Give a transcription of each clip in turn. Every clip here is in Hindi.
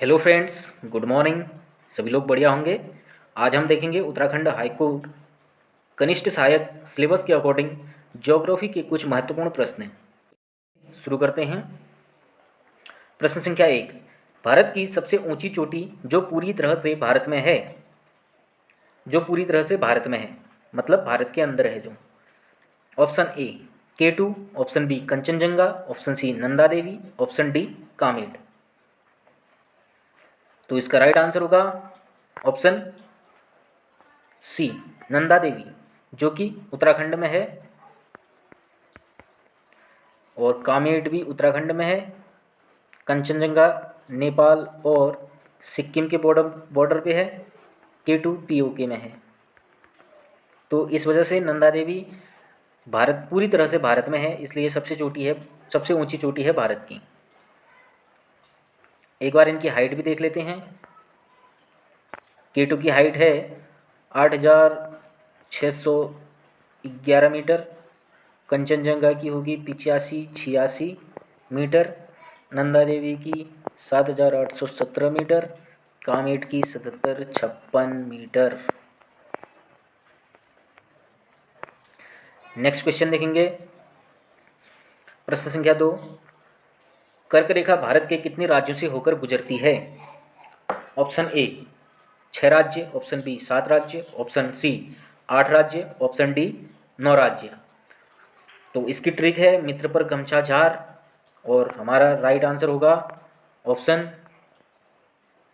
Hello friends, good morning. सभी लोग बढ़िया होंगे। आज हम देखेंगे उत्तराखंड हाईकोर्ट कनिष्ठ सहायक सिलेबस के अकॉर्डिंग ज्योग्राफी के कुछ महत्वपूर्ण प्रश्न। शुरू करते हैं। प्रश्न संख्या 1। भारत की सबसे ऊंची चोटी जो पूरी तरह से भारत में है, मतलब भारत के अंदर है जो। Option A K2, option B Kanchenjunga, option C Nanda Devi, option D Kamet. तो इसका राइट आंसर होगा ऑप्शन सी नंदा देवी, जो कि उत्तराखंड में है, और कामेट भी उत्तराखंड में है। कंचनजंगा नेपाल और सिक्किम के बॉर्डर पे है। K2 POK में है। तो इस वजह से नंदा देवी भारत पूरी तरह से भारत में है, इसलिए सबसे ऊंची चोटी है भारत की। एक बार इनकी हाइट भी देख लेते हैं। K2 की हाइट है 8,611 मीटर, कंचनजंगा की होगी 85-86 मीटर, नंदा देवी की 7,817 मीटर, कामेट की 77-56 मीटर। नेक्स्ट क्वेश्चन देखेंगे। प्रश्न संख्या 2। कर्क रेखा भारत के कितने राज्यों से होकर गुजरती है? ऑप्शन ए 6 राज्य, ऑप्शन बी 7 राज्य, ऑप्शन सी 8 राज्य, ऑप्शन डी 9 राज्य। तो इसकी ट्रिक है मित्र पर गमछा झार, और हमारा राइट आंसर होगा ऑप्शन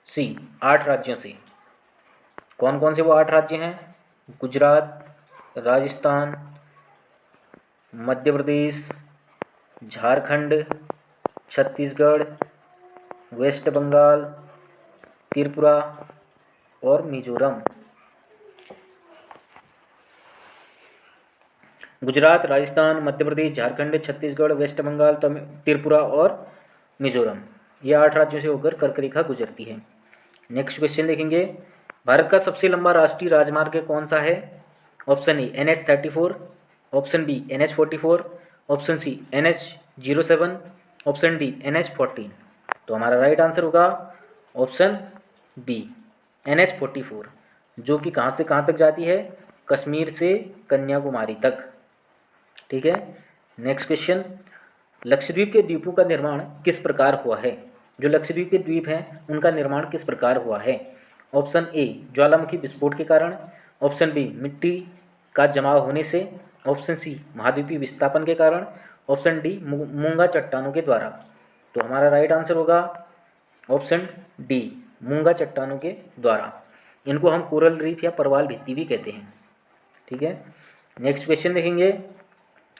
सी 8 राज्यों से। कौन कौन से वो 8 राज्य हैं? गुजरात, राजस्थान, मध्य प्रदेश, झारखंड, छत्तीसगढ़, वेस्ट बंगाल, त्रिपुरा और मिजोरम। गुजरात, राजस्थान, मध्य प्रदेश, झारखंड, छत्तीसगढ़, वेस्ट बंगाल, त्रिपुरा और मिजोरम, ये 8 राज्यों से होकर कर्क रेखा गुजरती है। नेक्स्ट क्वेश्चन देखेंगे। भारत का सबसे लंबा राष्ट्रीय राजमार्ग कौन सा है? Option A NH34, option B NH44, option C NH07, option D NH14। तो हमारा राइट आंसर होगा ऑप्शन बी NH44, जो कि कहाँ से कहाँ तक जाती है? कश्मीर से कन्याकुमारी तक। ठीक है। Next question. लक्षद्वीप के द्वीपों का निर्माण किस प्रकार हुआ है? जो लक्षद्वीप के द्वीप हैं उनका निर्माण किस प्रकार हुआ है? ऑप्शन ए ज्वालामुखी विस्फोट के कारण, ऑप्शन बी मिट्टी का जमाव होने से, ऑप्शन सी महाद्वीपीय विस्थापन के कारण, ऑप्शन डी मूंगा चट्टानों के द्वारा। तो हमारा राइट आंसर होगा ऑप्शन डी मूंगा चट्टानों के द्वारा। इनको हम कोरल रीफ या परवाल भित्ति भी कहते हैं। ठीक है। नेक्स्ट क्वेश्चन देखेंगे।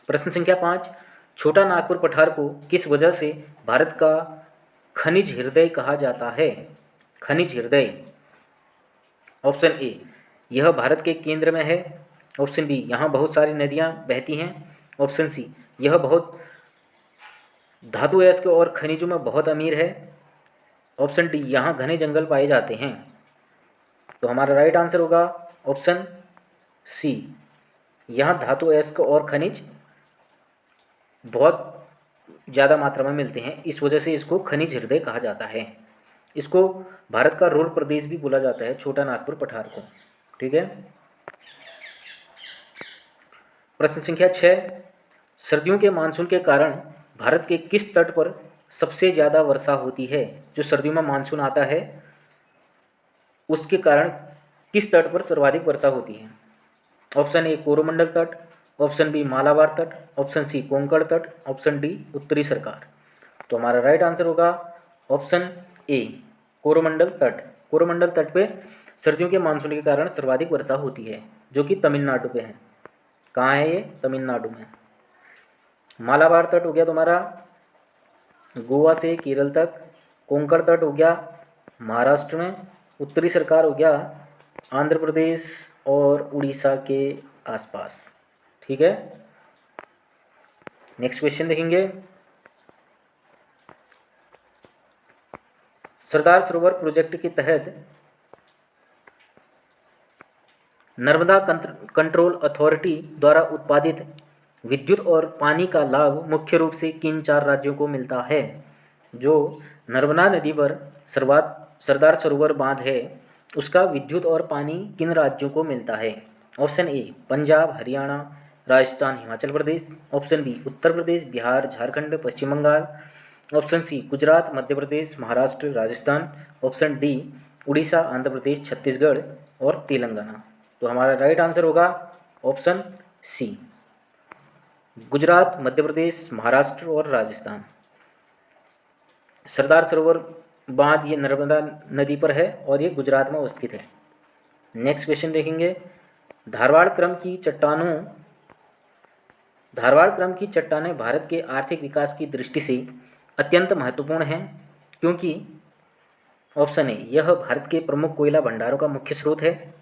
प्रश्न संख्या 5। छोटा नागपुर पठार को किस वजह से भारत का खनिज हृदय कहा जाता है? खनिज हृदय। ऑप्शन ए यह भारत के केंद्र में है, ऑप्शन बी यहाँ बहुत सारी नदियाँ बहती हैं, ऑप्शन सी यह बहुत धातुअयस्क और खनिजों में बहुत अमीर है, ऑप्शन डी यहाँ घने जंगल पाए जाते हैं। तो हमारा राइट आंसर होगा ऑप्शन सी यहाँ धातुअयस्क और खनिज बहुत ज़्यादा मात्रा में मिलते हैं, इस वजह से इसको खनिज हृदय कहा जाता है। इसको भारत का रोल प्रदेश भी बोला जाता है, छोटा नागपुर पठार को। ठीक है। प्रश्न संख्या 6। सर्दियों के मानसून के कारण भारत के किस तट पर सबसे ज़्यादा वर्षा होती है? जो सर्दियों में मानसून आता है उसके कारण किस तट पर सर्वाधिक वर्षा होती है? ऑप्शन ए कोरोमंडल तट, ऑप्शन बी मालाबार तट, ऑप्शन सी कोंकण तट, ऑप्शन डी उत्तरी सरकार। तो हमारा राइट आंसर होगा ऑप्शन ए कोरोमंडल तट। कोरोमंडल तट पे सर्दियों के मानसून के कारण सर्वाधिक वर्षा होती है, जो कि तमिलनाडु पे है। कहाँ है ये? तमिलनाडु में। मालाबार तट हो गया तुम्हारा गोवा से केरल तक, कोंकण तट हो गया महाराष्ट्र में, उत्तरी सरकार हो गया आंध्र प्रदेश और उड़ीसा के आसपास। ठीक है। नेक्स्ट क्वेश्चन देखेंगे। सरदार सरोवर प्रोजेक्ट के तहत नर्मदा कंट्रोल अथॉरिटी द्वारा उत्पादित विद्युत और पानी का लाभ मुख्य रूप से किन 4 राज्यों को मिलता है? जो नर्मदा नदी पर सरदार सरोवर बांध है उसका विद्युत और पानी किन राज्यों को मिलता है? Option A Punjab, Haryana, Rajasthan, Himachal Pradesh. Option B Uttar Pradesh, Bihar, Jharkhand, Paschim Bengal. Option C Gujarat, Madhya Pradesh, Maharashtra, Rajasthan. Option D Orissa, Andhra Pradesh, Chhattisgarh और तेलंगाना। तो हमारा राइट आंसर होगा ऑप्शन सी, गुजरात, मध्य प्रदेश, महाराष्ट्र और राजस्थान। सरदार सरोवर बांध ये नर्मदा नदी पर है और ये गुजरात में अवस्थित है। नेक्स्ट क्वेश्चन देखेंगे, धारवाड़ क्रम की चट्टानें भारत के आर्थिक विकास की दृष्टि से अत्यंत महत्वपूर्ण हैं क्योंकि ऑप्शन ए यह भारत के प्रमुख कोयला भंडारों का मुख्य स्रोत है।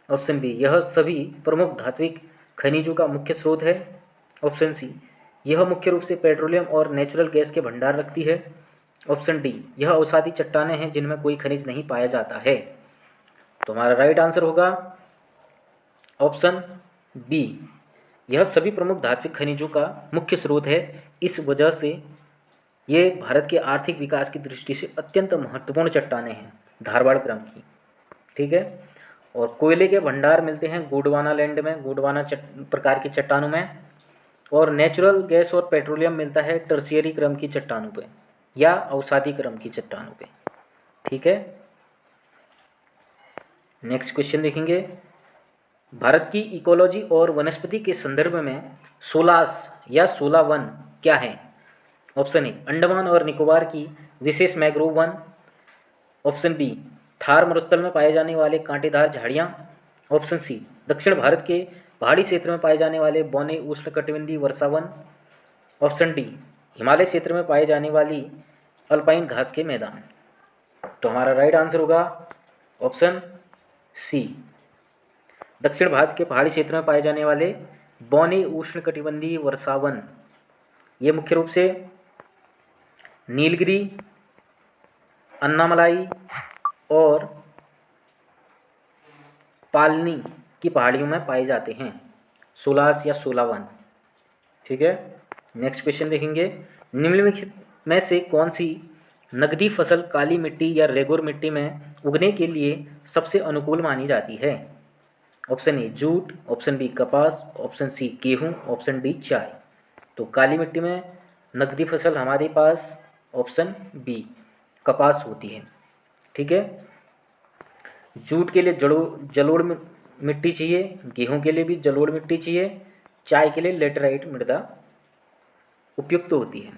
ऑप्शन बी यह सभी प्रमुख धात्विक खनिजों का मुख्य स्रोत है। ऑप्शन सी यह मुख्य रूप से पेट्रोलियम और नेचुरल गैस के भंडार रखती है। ऑप्शन डी यह अवसादी चट्टानें हैं जिनमें कोई खनिज नहीं पाया जाता है। तो हमारा राइट आंसर होगा ऑप्शन बी, यह सभी प्रमुख धात्विक खनिजों का मुख्य स्रोत है, इस वजह से ये भारत के आर्थिक विकास की दृष्टि से अत्यंत महत्वपूर्ण चट्टानें हैं धारवाड़ क्रम की। ठीक है, और कोयले के भंडार मिलते हैं गोंडवाना लैंड में, गोंडवाना प्रकार की चट्टानों में, और नेचुरल गैस और पेट्रोलियम मिलता है टर्शियरी क्रम की चट्टानों पे या अवसादी क्रम की चट्टानों पे। ठीक है, नेक्स्ट क्वेश्चन देखेंगे, भारत की इकोलॉजी और वनस्पति के संदर्भ में सोलास या सोला वन क्या है? ऑप्शन ए अंडमान और निकोबार की विशेष मैंग्रोव वन। ऑप्शन बी थार मरुस्थल में पाए जाने वाले कांटेदार झाड़ियाँ। ऑप्शन सी दक्षिण भारत के पहाड़ी क्षेत्र में पाए जाने वाले बौने उष्णकटिबंधीय वर्षा वन। ऑप्शन डी हिमालय क्षेत्र में पाए जाने वाली अल्पाइन घास के मैदान। तो हमारा राइट आंसर होगा ऑप्शन सी, दक्षिण भारत के पहाड़ी क्षेत्र में पाए जाने वाले बौने उष्णकटिबंधीय वर्षावन। ये मुख्य रूप से नीलगिरी, अन्नामलाई और पालनी की पहाड़ियों में पाए जाते हैं, सोलास या सोलावन। ठीक है, नेक्स्ट क्वेश्चन देखेंगे, निम्नलिखित में से कौन सी नकदी फसल काली मिट्टी या रेगुर मिट्टी में उगने के लिए सबसे अनुकूल मानी जाती है? Option A jute, option B कपास, ऑप्शन सी गेहूं, ऑप्शन डी चाय। तो काली मिट्टी में नकदी फसल हमारे पास ऑप्शन बी कपास होती है। ठीक है, जूट के लिए जलोढ़ मिट्टी चाहिए, गेहूं के लिए भी जलोढ़ मिट्टी चाहिए, चाय के लिए लेटराइट मृदा उपयुक्त होती है।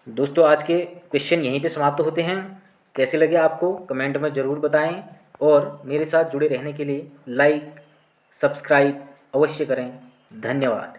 दोस्तों आज के क्वेश्चन यहीं पे समाप्त होते हैं। कैसे लगे आपको कमेंट में ज़रूर बताएं और मेरे साथ जुड़े रहने के लिए लाइक सब्सक्राइब अवश्य करें। धन्यवाद।